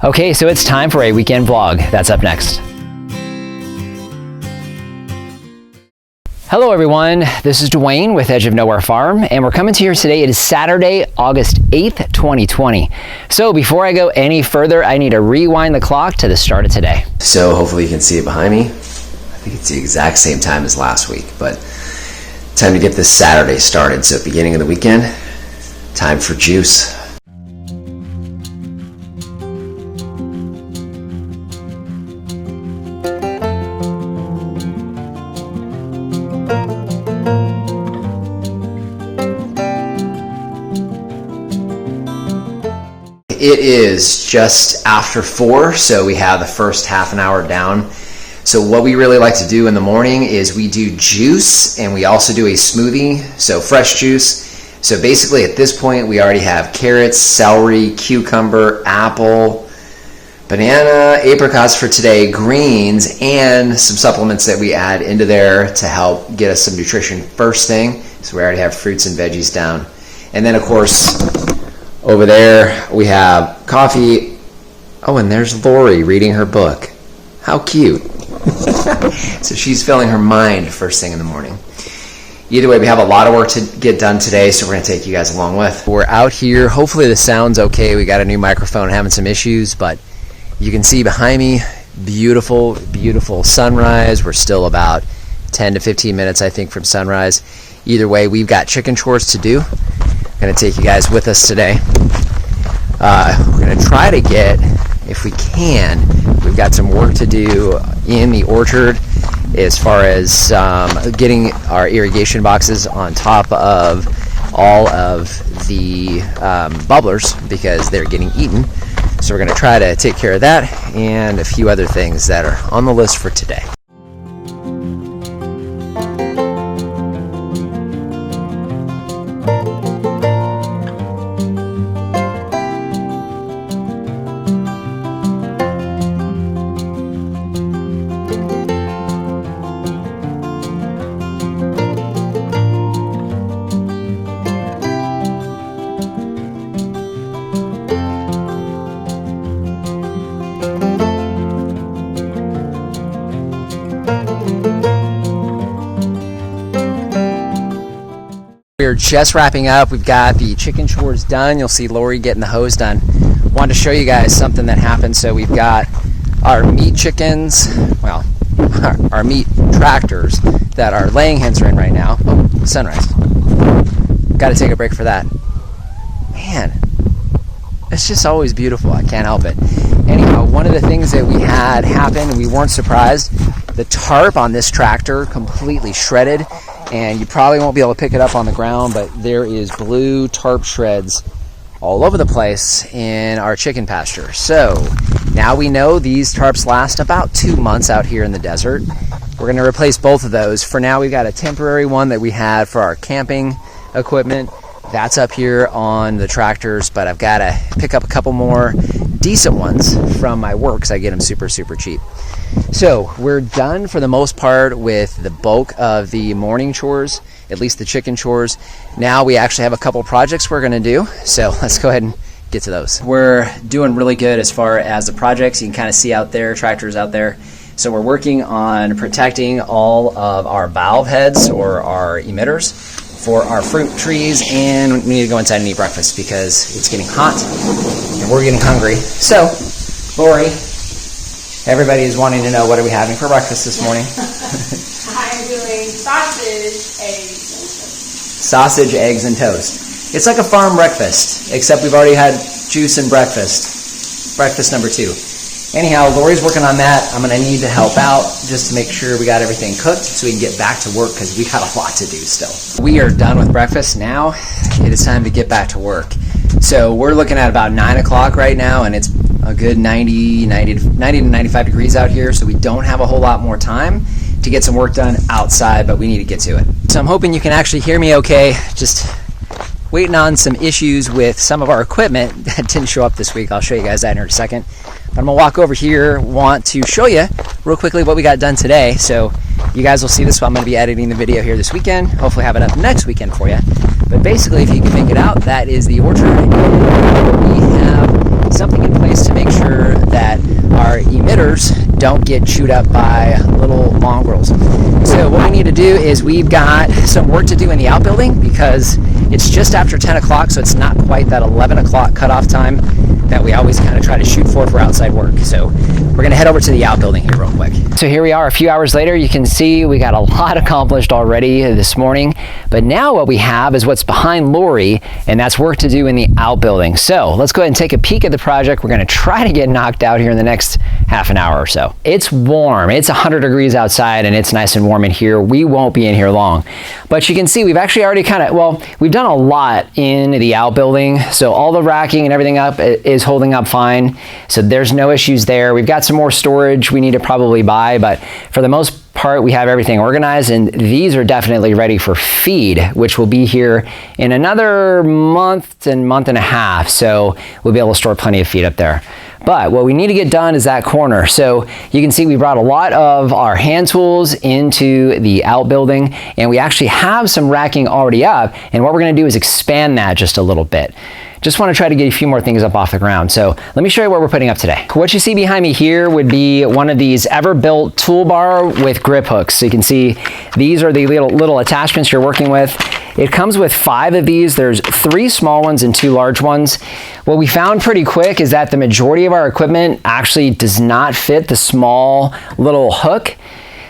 Okay, so it's time for a weekend vlog. That's up next. Hello everyone, this is Dwayne with Edge of Nowhere Farm, and we're coming to you today. It is Saturday, August 8th, 2020. So before I go any further, I need to rewind the clock to the start of today. So hopefully you can see it behind me. I think it's the exact same time as last week, but time to get this Saturday started. So beginning of the weekend, time for juice. It is just after 4, so we have the first half an hour down. So what we really like to do in the morning is we do juice, and we also do a smoothie, so fresh juice. So basically at this point we already have carrots, celery, cucumber, apple, banana, apricots for today, greens, and some supplements that we add into there to help get us some nutrition first thing. So we already have fruits and veggies down. And then of course, over there we have coffee. Oh, and there's Lori reading her book. How cute. So she's filling her mind first thing in the morning. Either way, we have a lot of work to get done today, so we're going to take you guys along with. We're out here. Hopefully the sound's okay. We got a new microphone having some issues, but you can see behind me, beautiful, beautiful sunrise. We're still about 10 to 15 minutes, I think, from sunrise. Either way, we've got chicken chores to do. Going to take you guys with us today. We're going to try to get, if we can, we've got some work to do in the orchard as far as getting our irrigation boxes on top of all of the bubblers because they're getting eaten. So we're going to try to take care of that and a few other things that are on the list for today. We're just wrapping up. We've got the chicken chores done. You'll see Lori getting the hose done. Wanted to show you guys something that happened. So we've got our meat chickens, well, our meat tractors that our laying hens are in right now. Oh, sunrise. Got to take a break for that. Man, it's just always beautiful. I can't help it. Anyhow, one of the things that we had happen, we weren't surprised, the tarp on this tractor completely shredded. And you probably won't be able to pick it up on the ground, but there is blue tarp shreds all over the place in our chicken pasture. So now we know these tarps last about 2 months out here in the desert. We're going to replace both of those. For now, we've got a temporary one that we had for our camping equipment. That's up here on the tractors, but I've got to pick up a couple more decent ones from my work because I get them super, super cheap. So we're done for the most part with the bulk of the morning chores, at least the chicken chores. Now we actually have a couple projects we're going to do, so let's go ahead and get to those. We're doing really good as far as the projects. You can kind of see out there, tractors out there. So we're working on protecting all of our valve heads or our emitters for our fruit trees, and we need to go inside and eat breakfast because it's getting hot and we're getting hungry. So, Lori, everybody is wanting to know, what are we having for breakfast this morning? I'm doing sausage, eggs, and toast. Sausage, eggs, and toast. It's like a farm breakfast, except we've already had juice and breakfast. Breakfast number 2. Anyhow, Lori's working on that. I'm going to need to help out just to make sure we got everything cooked so we can get back to work because we got a lot to do still. We are done with breakfast. Now it is time to get back to work. So we're looking at about 9 o'clock right now, and it's a good 90 to 95 degrees out here, so we don't have a whole lot more time to get some work done outside, but we need to get to it. So I'm hoping you can actually hear me okay. Just waiting on some issues with some of our equipment that didn't show up this week. I'll show you guys that in a second. But I'm going to walk over here, want to show you real quickly what we got done today. So you guys will see this. I'm going to be editing the video here this weekend. Hopefully have it up next weekend for you. But basically, if you can make it out, that is the orchard. We have something in place to make sure litters don't get chewed up by little mongrels. So what we need to do is we've got some work to do in the outbuilding because it's just after 10 o'clock, so it's not quite that 11 o'clock cutoff time that we always kind of try to shoot for outside work. So we're gonna head over to the outbuilding here real quick. So here we are a few hours later. You can see we got a lot accomplished already this morning, but now what we have is what's behind Lori, and that's work to do in the outbuilding. So let's go ahead and take a peek at the project. We're gonna try to get knocked out here in the next half an hour or so. It's warm, it's 100 degrees outside and it's nice and warm in here. We won't be in here long, but you can see we've actually already we've done a lot in the outbuilding. So all the racking and everything up is holding up fine. So there's no issues there. We've got some more storage we need to probably buy, but for the most part, we have everything organized, and these are definitely ready for feed, which will be here in another month and a half. So we'll be able to store plenty of feed up there. But what we need to get done is that corner. So you can see we brought a lot of our hand tools into the outbuilding, and we actually have some racking already up. And what we're gonna do is expand that just a little bit. Just want to try to get a few more things up off the ground. So let me show you what we're putting up today. What you see behind me here would be one of these ever-built toolbar with grip hooks. So you can see these are the little attachments you're working with. It comes with 5 of these. There's 3 small ones and 2 large ones. What we found pretty quick is that the majority of our equipment actually does not fit the small little hook.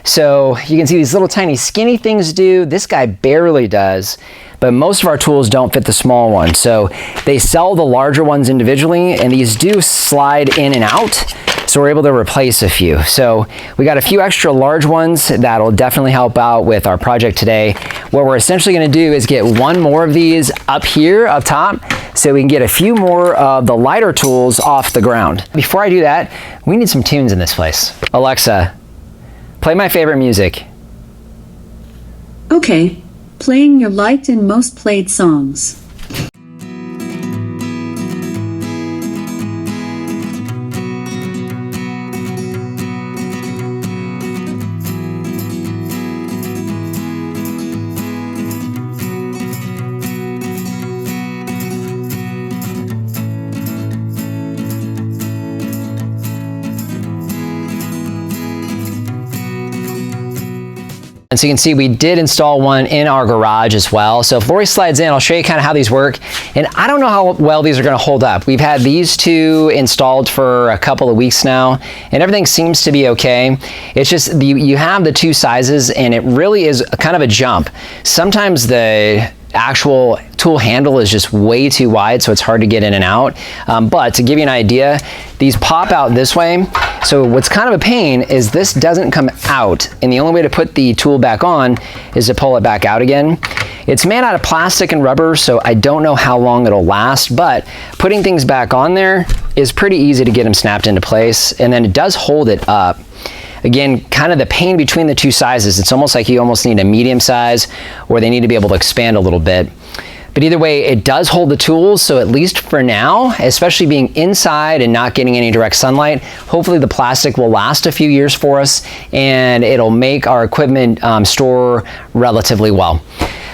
So you can see these little tiny skinny things do. This guy barely does, but most of our tools don't fit the small one. So they sell the larger ones individually, and these do slide in and out. So we're able to replace a few. So we got a few extra large ones that'll definitely help out with our project today. What we're essentially gonna do is get one more of these up here, up top, so we can get a few more of the lighter tools off the ground. Before I do that, we need some tunes in this place. Alexa, play my favorite music. Okay, playing your liked and most played songs. And so you can see we did install one in our garage as well. So if Lori slides in, I'll show you kind of how these work. And I don't know how well these are going to hold up. We've had these 2 installed for a couple of weeks now, and everything seems to be okay. It's just you have the 2 sizes, and it really is kind of a jump. Sometimes the actual tool handle is just way too wide, so it's hard to get in and out. But to give you an idea, these pop out this way. So what's kind of a pain is this doesn't come out, and the only way to put the tool back on is to pull it back out again. It's made out of plastic and rubber, so I don't know how long it'll last, but putting things back on there is pretty easy to get them snapped into place, and then it does hold it up. Again, kind of the pain between the 2 sizes. It's almost like you almost need a medium size, or they need to be able to expand a little bit. But either way, it does hold the tools, so at least for now, especially being inside and not getting any direct sunlight, hopefully the plastic will last a few years for us, and it'll make our equipment store relatively well.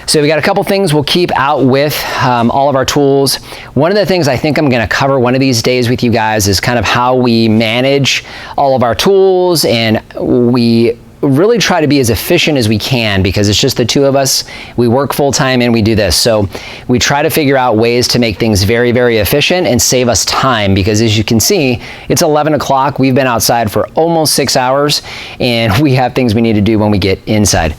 So we got a couple things we'll keep out with all of our tools. One of the things I think I'm gonna cover one of these days with you guys is kind of how we manage all of our tools, and we really try to be as efficient as we can because it's just the 2 of us. We work full time and we do this. So we try to figure out ways to make things very, very efficient and save us time, because as you can see, it's 11 o'clock. We've been outside for almost 6 hours, and we have things we need to do when we get inside.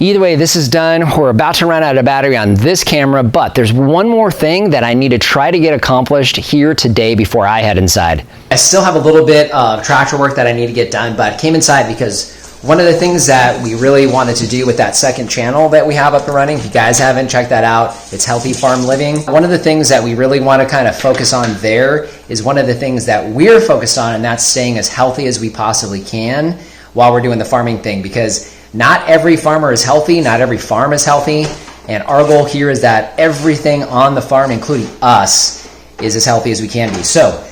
Either way, this is done. We're about to run out of battery on this camera, but there's one more thing that I need to try to get accomplished here today before I head inside. I still have a little bit of tractor work that I need to get done, but I came inside because one of the things that we really wanted to do with that second channel that we have up and running, if you guys haven't checked that out, it's Healthy Farm Living. One of the things that we really want to kind of focus on there is one of the things that we're focused on, and that's staying as healthy as we possibly can while we're doing the farming thing, because not every farmer is healthy, not every farm is healthy, and our goal here is that everything on the farm, including us, is as healthy as we can be. So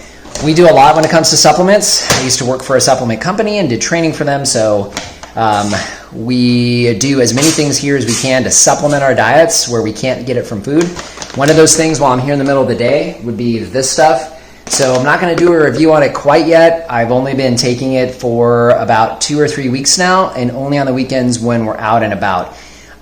we do a lot when it comes to supplements. I used to work for a supplement company and did training for them, so we do as many things here as we can to supplement our diets where we can't get it from food. One of those things while I'm here in the middle of the day would be this stuff. So I'm not going to do a review on it quite yet. I've only been taking it for about 2 or 3 weeks now, and only on the weekends when we're out and about.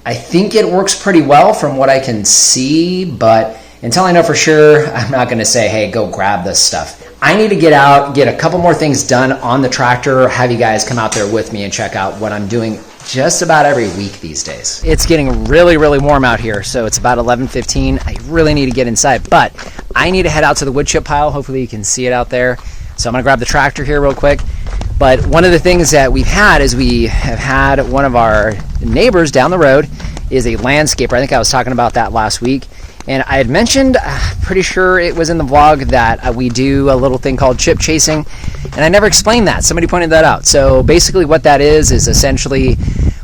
I think it works pretty well from what I can see, but until I know for sure, I'm not going to say, hey, go grab this stuff. I need to get out, get a couple more things done on the tractor, have you guys come out there with me and check out what I'm doing just about every week these days. It's getting really, really warm out here, so it's about 11:15. I really need to get inside, but I need to head out to the wood chip pile. Hopefully you can see it out there. So I'm going to grab the tractor here real quick. But one of the things that we've had is we have had one of our neighbors down the road is a landscaper. I think I was talking about that last week. And I had mentioned, pretty sure it was in the vlog, that we do a little thing called chip chasing. And I never explained that. Somebody pointed that out. So basically what that is essentially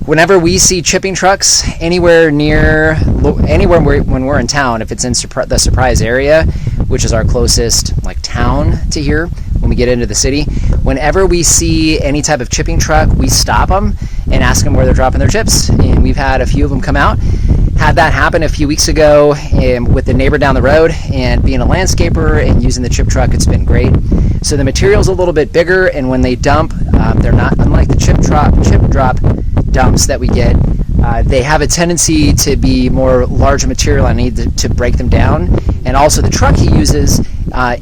whenever we see chipping trucks anywhere when we're in town, if it's in the Surprise area, which is our closest town to here when we get into the city, whenever we see any type of chipping truck, we stop them and ask them where they're dropping their chips. And we've had a few of them come out. Had that happen a few weeks ago with the neighbor down the road, and being a landscaper and using the chip truck, it's been great. So the material's a little bit bigger, and when they dump, they're not unlike the chip drop dumps that we get. They have a tendency to be more larger material. I need to break them down. And also the truck he uses,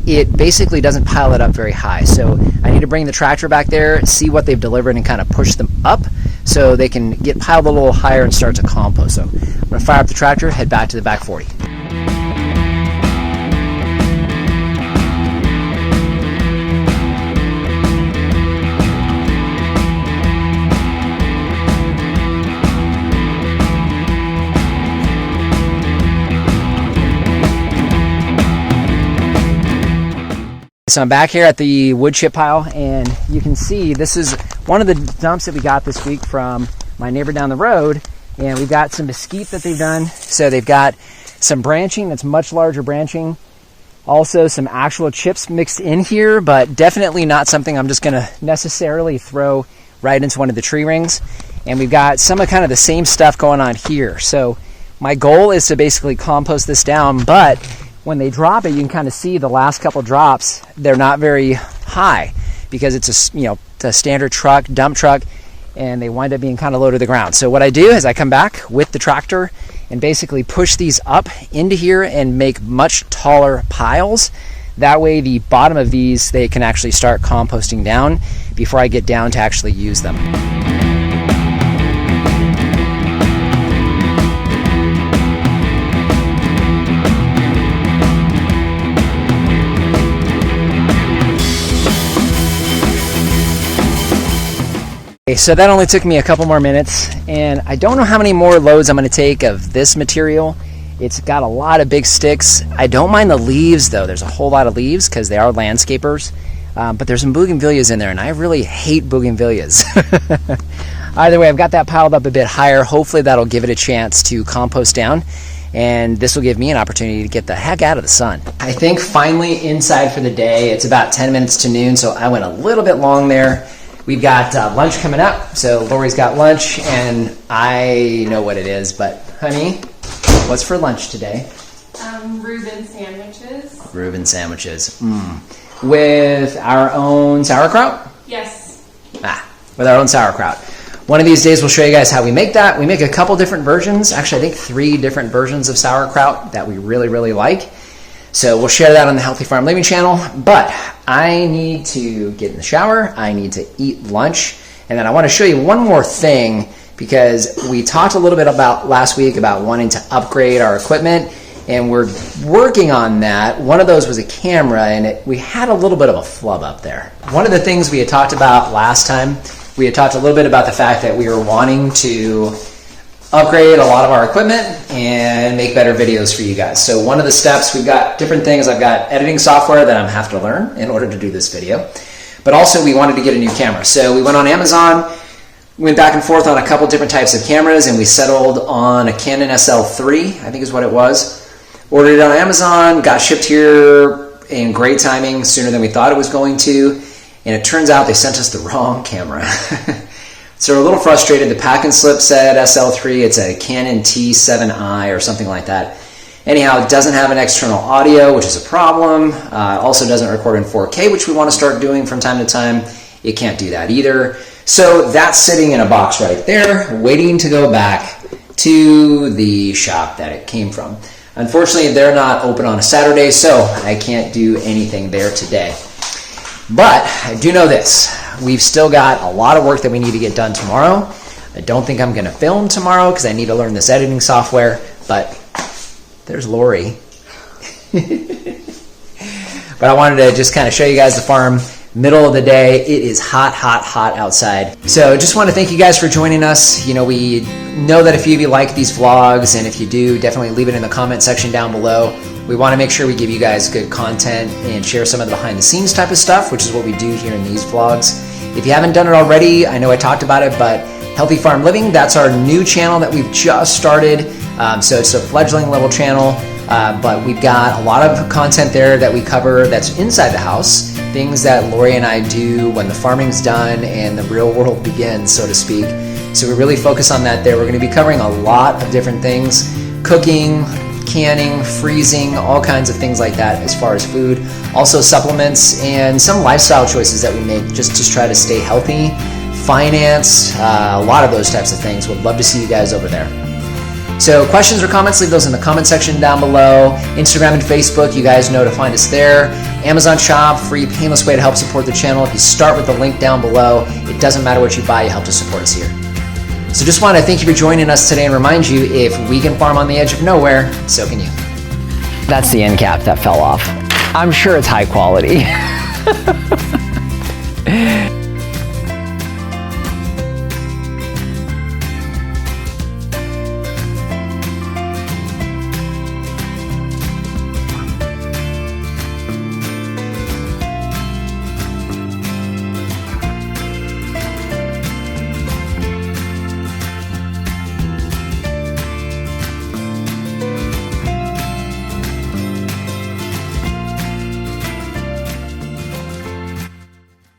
it basically doesn't pile it up very high. So I need to bring the tractor back there, see what they've delivered, and kind of push them up so they can get piled a little higher and start to compost. So I'm going to fire up the tractor, head back to the back 40. So I'm back here at the wood chip pile, and you can see this is one of the dumps that we got this week from my neighbor down the road, and we've got some mesquite that they've done. So they've got some branching that's much larger branching, also some actual chips mixed in here, but definitely not something I'm just going to necessarily throw right into one of the tree rings. And we've got some of kind of the same stuff going on here. So my goal is to basically compost this down, but when they drop it, you can kind of see the last couple drops, they're not very high because it's a standard truck, dump truck, and they wind up being kind of low to the ground. So what I do is I come back with the tractor and basically push these up into here and make much taller piles. That way the bottom of these, they can actually start composting down before I get down to actually use them. So that only took me a couple more minutes, and I don't know how many more loads I'm going to take of this material. It's got a lot of big sticks. I don't mind the leaves though. There's a whole lot of leaves because they are landscapers, but there's some bougainvilleas in there, and I really hate bougainvilleas. Either way, I've got that piled up a bit higher. Hopefully that'll give it a chance to compost down, and this will give me an opportunity to get the heck out of the sun. I think finally inside for the day. It's about 10 minutes to noon, so I went a little bit long there. We've got lunch coming up, so Lori's got lunch, and I know what it is, but honey, what's for lunch today? Reuben sandwiches. Reuben sandwiches. With our own sauerkraut? Yes. With our own sauerkraut. One of these days we'll show you guys how we make that. We make a couple different versions. Actually, I think 3 different versions of sauerkraut that we really, really like. So we'll share that on the Healthy Farm Living channel, but I need to get in the shower, I need to eat lunch, and then I want to show you one more thing, because we talked a little bit about last week about wanting to upgrade our equipment, and we're working on that. One of those was a camera, and we had a little bit of a flub up there. One of the things we had talked about last time, we had talked a little bit about the fact that we were wanting to upgrade a lot of our equipment and make better videos for you guys. So one of the steps, we've got different things. I've got editing software that I'm have to learn in order to do this video, but also we wanted to get a new camera. So we went on Amazon, went back and forth on a couple different types of cameras, and we settled on a Canon SL3, I think is what it was. Ordered it on Amazon, got shipped here in great timing, sooner than we thought it was going to, and it turns out they sent us the wrong camera. So we're a little frustrated. The pack and slip said SL3. It's a Canon T7i or something like that. Anyhow, it doesn't have an external audio, which is a problem. Also doesn't record in 4K, which we want to start doing from time to time. It can't do that either. So that's sitting in a box right there, waiting to go back to the shop that it came from. Unfortunately, they're not open on a Saturday, so I can't do anything there today. But I do know this. We've still got a lot of work that we need to get done tomorrow. I don't think I'm going to film tomorrow because I need to learn this editing software, but there's Lori. But I wanted to just kind of show you guys the farm. Middle of the day, it is hot, hot, hot outside. So just want to thank you guys for joining us. You know, we know that a few of you like these vlogs, and if you do, definitely leave it in the comment section down below. We want to make sure we give you guys good content and share some of the behind the scenes type of stuff, which is what we do here in these vlogs. If you haven't done it already, I know I talked about it, but Healthy Farm Living, that's our new channel that we've just started. So it's a fledgling little channel, but we've got a lot of content there that we cover that's inside the house, things that Lori and I do when the farming's done and the real world begins, so to speak. So we really focus on that there. We're going to be covering a lot of different things, cooking, canning, freezing, all kinds of things like that as far as food. Also supplements and some lifestyle choices that we make just to try to stay healthy, finance, a lot of those types of things. Would love to see you guys over there. So questions or comments, leave those in the comment section down below. Instagram and Facebook, you guys know to find us there. Amazon shop, free, painless way to help support the channel. If you start with the link down below, it doesn't matter what you buy, you help to support us here. So just want to thank you for joining us today and remind you, if we can farm on the edge of nowhere, so can you. That's the end cap that fell off. I'm sure it's high quality.